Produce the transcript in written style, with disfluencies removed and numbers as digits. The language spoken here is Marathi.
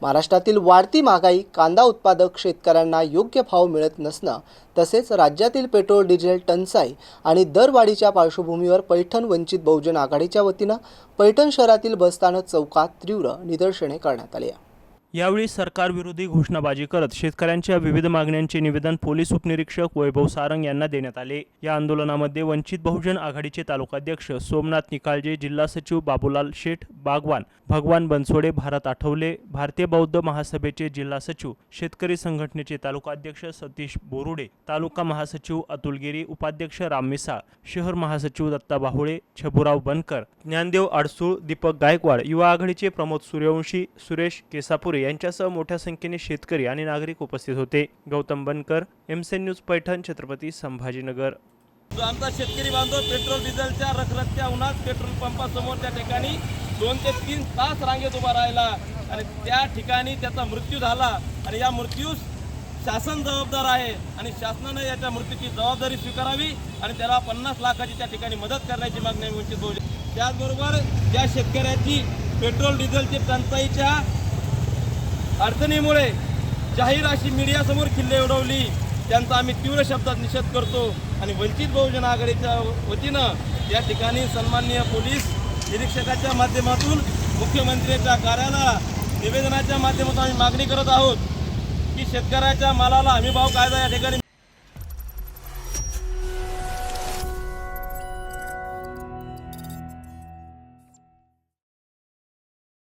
महाराष्ट्रातील वाढती महागाई, कांदा उत्पादक शेतकऱ्यांना योग्य भाव मिळत नसणं, तसेच राज्यातील पेट्रोल डिझेल टंचाई आणि दरवाढीच्या पार्श्वभूमीवर पैठण वंचित बहुजन आघाडीच्या वतीनं पैठण शहरातील बसस्थानक चौकात तीव्र निदर्शने करण्यात आली. यावेळी सरकारविरोधी घोषणाबाजी करत शेतकऱ्यांच्या विविध मागण्यांचे निवेदन पोलीस उपनिरीक्षक वैभव सारंग यांना देण्यात आले. या आंदोलनामध्ये वंचित बहुजन आघाडीचे तालुकाध्यक्ष सोमनाथ निकाळजे, जिल्हा सचिव बाबूलाल शेठ बागवान, भगवान बनसोडे, भारत आठवले, भारतीय बौद्ध महासभेचे जिल्हा सचिव, शेतकरी संघटनेचे तालुकाध्यक्ष सतीश बोरुडे, तालुका महासचिव अतुल गिरी, उपाध्यक्ष राम मिसाळ, शहर महासचिव दत्ता बाहुळे, छबुराव बनकर, ज्ञानदेव अडसूळ, दीपक गायकवाड, युवा आघाडीचे प्रमोद सूर्यवंशी, सुरेश केसापुरे यांच्यासह मोठ्या संख्येने शेतकरी आणि नागरिक उपस्थित होते. गौतम बनकर, एमसेन न्यूज, पैठण, छत्रपती संभाजीनगर. जो आमचा शेतकरी बांधव पेट्रोल डिझेलच्या रखरखत्या उन्हात पेट्रोल पंपासमोर त्या ठिकाणी 2 ते 3 तास रांगेत उभा राहिला आणि त्या ठिकाणी त्याचा मृत्यू झाला आणि या मृत्यूस शासन जबाबदार आहे आणि शासनाने याच्या मृत्यूची जबाबदारी स्वीकारावी आणि त्याला 50 लाखाची त्या ठिकाणी मदत करण्याची मागणी आम्ही वंचित बहुजन. त्याचबरोबर ज्या शेतकऱ्याची पेट्रोल डिझेलची टंचाईच्या अडचणीमुळे जाहीर अशी मीडियासमोर खिल्ली उडवली, त्यांचा आम्ही तीव्र शब्दात निषेध करतो आणि वंचित बहुजन आघाडीच्या वतीनं या ठिकाणी सन्माननीय पोलीस निरीक्षकाच्या माध्यमातून मुख्यमंत्र्यांच्या कार्यालयाला निवेदनाच्या माध्यमातून आम्ही मागणी करत आहोत की शेतकऱ्याच्या मालाला हमीभाव कायदा या ठिकाणी